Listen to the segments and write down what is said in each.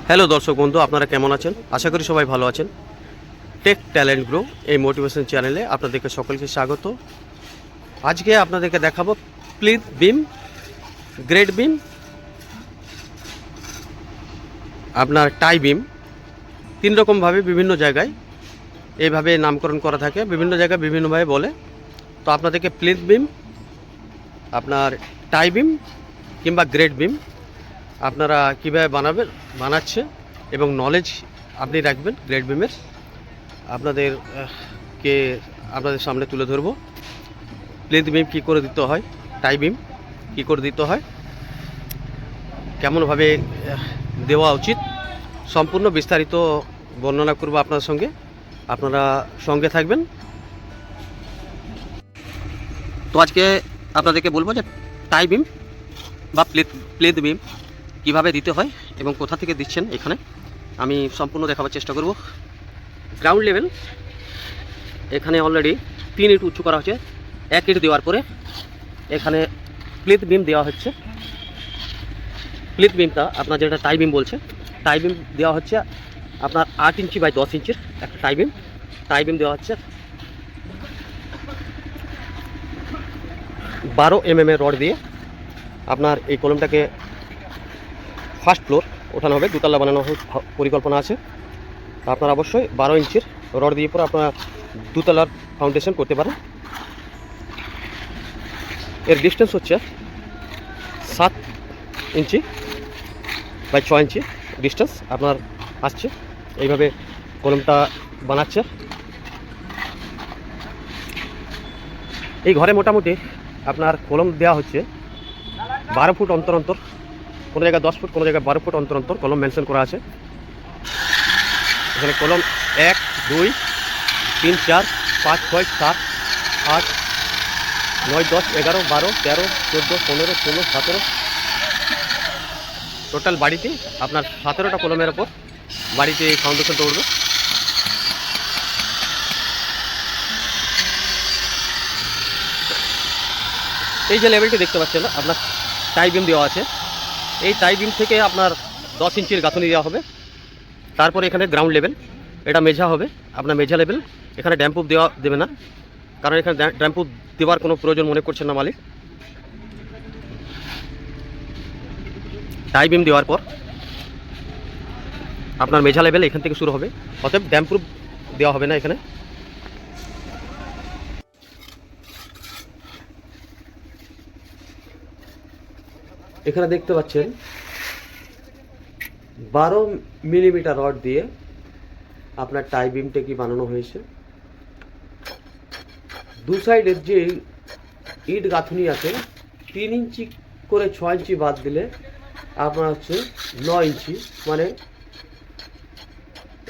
Hello দর্শক বন্ধু, আপনারা কেমন আছেন? আশা করি সবাই ভালো আছেন। টেক ট্যালেন্ট গ্রো এই মোটিভেশন চ্যানেলে আপনাদেরকে সকলকে স্বাগত। আজকে আপনাদেরকে দেখাবো প্লিথ বিম, গ্রেড বিম, আপনার টাই বিম। তিন রকমভাবে বিভিন্ন জায়গায় এইভাবে নামকরণ করা থাকে, বিভিন্ন জায়গায় বিভিন্নভাবে বলে। তো আপনাদেরকে প্লিথ বিম, আপনার টাই বিম কিংবা গ্রেড বিম আপনারা কীভাবে বানাচ্ছে এবং নলেজ আপনি রাখবেন গ্রেড বিমের, আপনাদের সামনে তুলে ধরবো। প্লিথ বিম কী করে দিতে হয়, টাই বিম কী করে দিতে হয়, কেমনভাবে দেওয়া উচিত, সম্পূর্ণ বিস্তারিত বর্ণনা করব আপনার সঙ্গে। আপনারা সঙ্গে থাকবেন। তো আজকে আপনাদেরকে বলবো যে টাই বিম বা প্লিথ বিম কীভাবে দিতে হয় এবং কোথা থেকে দিচ্ছেন। এখানে আমি সম্পূর্ণ দেখাবার চেষ্টা করব। গ্রাউন্ড লেভেল এখানে অলরেডি 3 ইট উঁচু করা হচ্ছে। 1 ইট দেওয়ার পরে এখানে প্লিথ বিম দেওয়া হচ্ছে। প্লিথ বিমটা আপনার যেটা টাই বিম বলছে, টাই বিম দেওয়া হচ্ছে আপনার 8 ইঞ্চি বাই 10 ইঞ্চির একটা টাই বিম দেওয়া হচ্ছে 12 mm রড দিয়ে। আপনার এই কলমটাকে ফার্স্ট ফ্লোর ওঠানো হবে, দুতলা বানানো পরিকল্পনা আছে। তা আপনারা অবশ্যই 12 ইঞ্চির রড দিয়ে পরে আপনারা দুতলার ফাউন্ডেশন করতে পারেন। এর ডিস্টেন্স হচ্ছে 7 ইঞ্চি বাই 6 ইঞ্চি ডিস্টেন্স আপনার আসছে। এইভাবে কলমটা বানাচ্ছে। এই ঘরে মোটামুটি আপনার কলম দেওয়া হচ্ছে 12 ফুট অন্তর অন্তর, কোনো জায়গায় 10 ফুট, কোনো জায়গায় 12 ফুট অন্তর অন্তর কলম মেনশন করা আছে। এখানে কলম 1, 2, 3, 4, 5, 6, 7, 8, 9, 10, 11, 12, 13, 14, 15, 16, 17 টোটাল বাড়িতে আপনার 17টা কলমের ওপর বাড়িতে ফাউন্ডেশনটা উঠবে। এই যে লেভেলটি দেখতে পাচ্ছেন আপনার টাই বিম দেওয়া আছে। এই টাই বিম থেকে আপনার 10 ইঞ্চির গাঁথনি দেওয়া হবে। তারপরে এখানে গ্রাউন্ড লেভেল, এটা মেঝা হবে আপনার মেঝা লেভেল। এখানে ড্যাম্পুপ দেবে না, কারণ এখানে ড্যাম্পুপ দেওয়ার কোনো প্রয়োজন মনে করছেন না মালিক। টাই বিম দেওয়ার পর আপনার মেঝা লেভেল এখান থেকে শুরু হবে, অতএব ড্যাম্পুপ দেওয়া হবে না এখানে। এখানে দেখতে পাচ্ছেন 12 মিলিমিটার রড দিয়ে আপনার টাই বিমটা কি বানানো হয়েছে। দু সাইডের যে ইট গাঁথনি আছে 3 ইঞ্চি করে 6 ইঞ্চি বাদ দিলে আপনার হচ্ছে 9 ইঞ্চি, মানে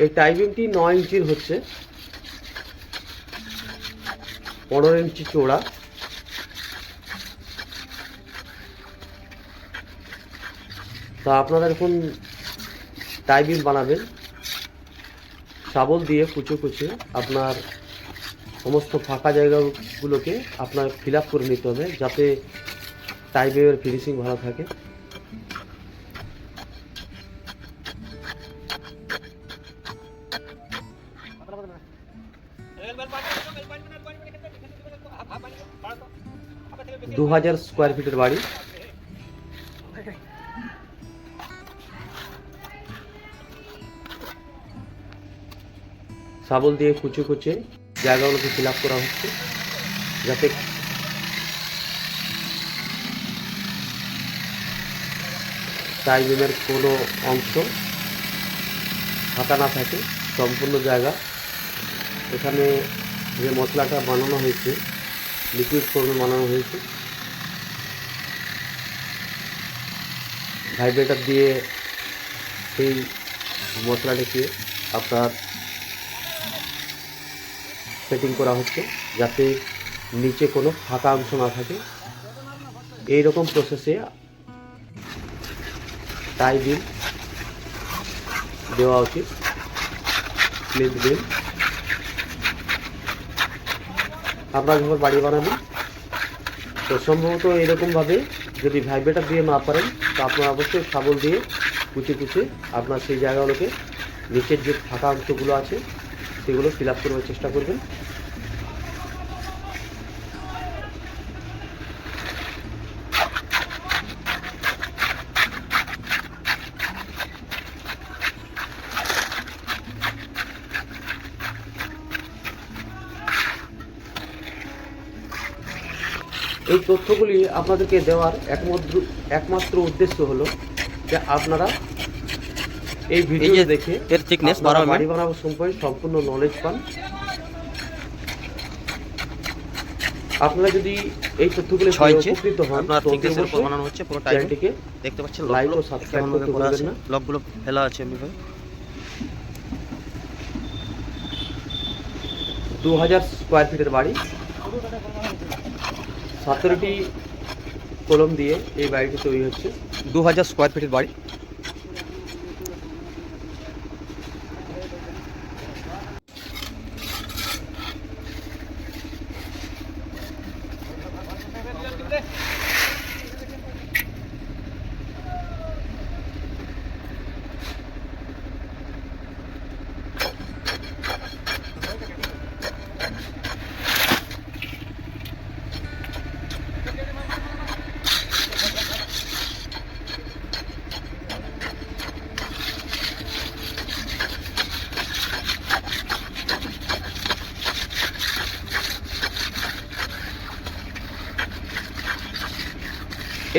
এই টাই বিমটি 9 ইঞ্চির হচ্ছে 15 ইঞ্চি চওড়া। তা আপনারা যখন টাই বিম বানাবেন, শাবল দিয়ে কুচো কুচে আপনার সমস্ত ফাঁকা জায়গাগুলোকে আপনার ফিল আপ করে নিতে হবে, যাতে টাই বিমের ফিনিশিং ভালো থাকে। দু 2000 স্কোয়ার ফিটের বাড়ি। শাবল দিয়ে কুচে কুচে জায়গাগুলোকে ফিল আপ করা হচ্ছে, যাতে টাই বিমের কোনো অংশ ফাঁকা না থাকে, সম্পূর্ণ জায়গা। এখানে যে মশলাটা বানানো হয়েছে, লিকুইড ফর্মে বানানো হয়েছে, ভাইব্রেটার দিয়ে সেই মশলাটাকে আপনার সেটিং করা হচ্ছে, যাতে নিচে কোনো ফাঁকা অংশ না থাকে। এই রকম প্রসেসে টাই বিম দেওয়া উচিত, প্লিথ বিম। আপনারা যখন বাড়ি বানাবেন তো সম্ভবত এরকমভাবে যদি ভাইব্রেটার দিয়ে না পারেন, তো আপনারা অবশ্যই শাবল দিয়ে কুচে কুচে আপনার সেই জায়গাগুলোকে নিচের যে ফাঁকা অংশগুলো আছে সেগুলো ফিল আপ করবার চেষ্টা করবেন। এই তথ্যগুলি আপনাদেরকে দেওয়ার একমাত্র উদ্দেশ্য হলো যে আপনারা এই ভিডিও দেখে এর থিকনেস বাড়ি বানাবো সম্পর্কে সম্পূর্ণ নলেজ পান। আপনারা যদি এই তথ্যগুলি উপকৃত হন আপনার থিকনেসের উপর বানানো হচ্ছে পুরো টাইপটিকে দেখতে পাচ্ছেন, লাইক ও সাবস্ক্রাইব করতে ভুলবেন না। লকগুলো ফেলা আছে এমনিভাবে। 2000 স্কোয়ার ফিটের বাড়ি, 17টি কলম দিয়ে এই বাড়িটি তৈরি হচ্ছে। 2000 স্কোয়ার ফিটের বাড়ি।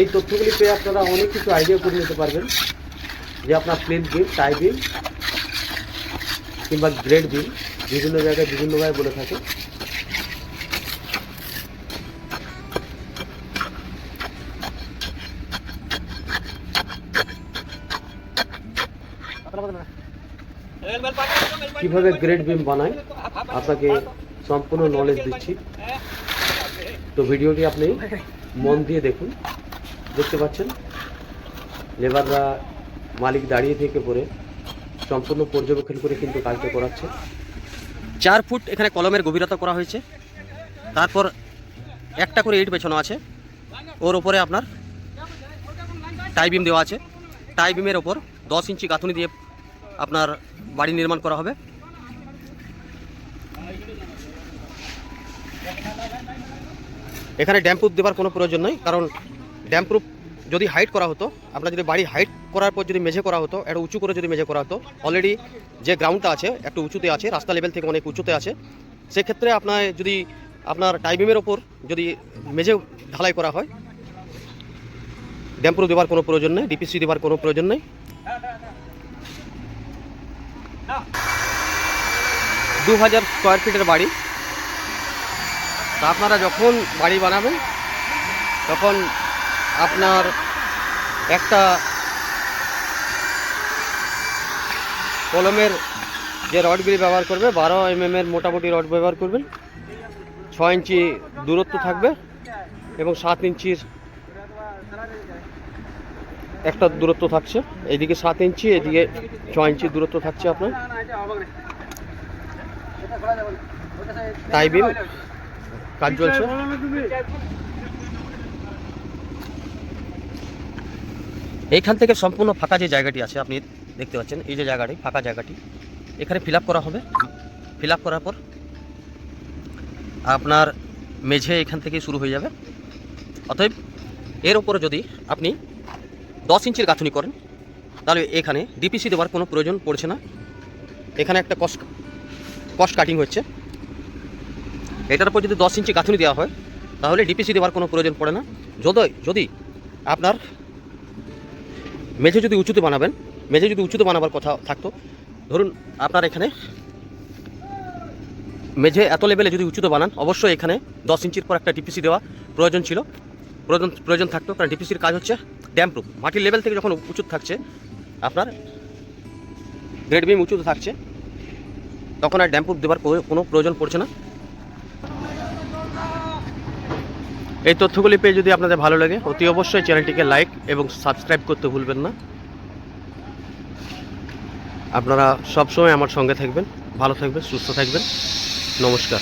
এই তথ্যগুলি পেয়ে আপনারা অনেক কিছু আইডিয়া করে নিতে পারবেন যে আপনার প্লেন বিম, টাই বিম কিংবা গ্রেড বিম বিভিন্ন জায়গায় বিভিন্নভাবে বলে থাকে। কিভাবে গ্রেড বিম বানায় আপনাকে সম্পূর্ণ নলেজ দিচ্ছি, তো ভিডিওটি আপনি মন দিয়ে দেখুন। দেখতে পাচ্ছেন লেবাররা মালিক দাঁড়িয়ে থেকে পরে সম্পূর্ণ পর্যবেক্ষণ করে কিন্তু কাজটা করাচ্ছে। 4 ফুট এখানে কলমের গভীরতা করা হয়েছে, তারপর একটা করে ইট বেছানো আছে, ওর উপরে আপনার টাই বিম দেওয়া আছে। টাই বিমের ওপর 10 ইঞ্চি গাঁথুনি দিয়ে আপনার বাড়ি নির্মাণ করা হবে। এখানে ড্যাম্প প্রুফ দেওয়ার কোনো প্রয়োজন নেই, কারণ ড্যাম্প প্রুফ যদি হাইট করা হতো, আপনার যদি বাড়ি হাইট করার পর যদি মেঝে করা হতো, একটু উঁচু করে যদি মেঝে করা হতো, অলরেডি যে গ্রাউন্ডটা আছে একটু উঁচুতে আছে, রাস্তা লেভেল থেকে অনেক উঁচুতে আছে, সেক্ষেত্রে আপনার যদি আপনার টাইবিমের ওপর যদি মেঝে ঢালাই করা হয়, ড্যাম্প প্রুফ দেওয়ার কোনো প্রয়োজন নেই, ডিপিসি দেওয়ার কোনো প্রয়োজন নেই। 2000 স্কোয়ার ফিটের বাড়ি। তা আপনারা যখন বাড়ি বানাবেন তখন আপনার একটা কলমের যে রডগুলি ব্যবহার করবে 12 mm এর মোটামুটি রড ব্যবহার করবেন। 6 ইঞ্চি দূরত্ব থাকবে এবং 7 ইঞ্চির একটা দূরত্ব থাকছে, এইদিকে 7 ইঞ্চি, এদিকে 6 ইঞ্চি দূরত্ব থাকছে আপনার। টাই বিম কাজ চলছে। এইখান থেকে সম্পূর্ণ ফাঁকা যে জায়গাটি আছে আপনি দেখতে পাচ্ছেন, এই যে জায়গাটি ফাঁকা জায়গাটি এখানে ফিল আপ করা হবে। ফিল আপ করার পর আপনার মেঝে এখান থেকে শুরু হয়ে যাবে। অতএব এর উপরে যদি আপনি 10 ইঞ্চির গাঁথুনি করেন তাহলে এখানে ডিপিসি দেওয়ার কোনো প্রয়োজন পড়ছে না। এখানে একটা কস্ট কাটিং হচ্ছে। এটার উপর যদি 10 ইঞ্চি গাঁথুনি দেওয়া হয় তাহলে ডিপিসি দেওয়ার কোনো প্রয়োজন পড়ে না। যদি আপনার মেঝে যদি উঁচুতে বানাবেন, মেঝে যদি উঁচুতে বানাবার কথা থাকতো, ধরুন আপনার এখানে মেঝে এত লেভেলে যদি উঁচুতে বানান, অবশ্যই এখানে 10 ইঞ্চির পর একটা ডিপিসি দেওয়া প্রয়োজন থাকতো, কারণ ডিপিসির কাজ হচ্ছে ড্যাম্প প্রুফ। মাটির লেভেল থেকে যখন উঁচু থাকছে, আপনার গ্রেড বিম উঁচুতে থাকছে, তখন আর ড্যাম্প প্রুফ দেওয়ার কোনো প্রয়োজন পড়ছে না। এই তথ্যগুলি পেয়ে যদি আপনাদের ভালো লাগে, অতি অবশ্যই চ্যানেলটিকে লাইক এবং সাবস্ক্রাইব করতে ভুলবেন না। আপনারা সবসময় আমার সঙ্গে থাকবেন, ভালো থাকবেন, সুস্থ থাকবেন। নমস্কার।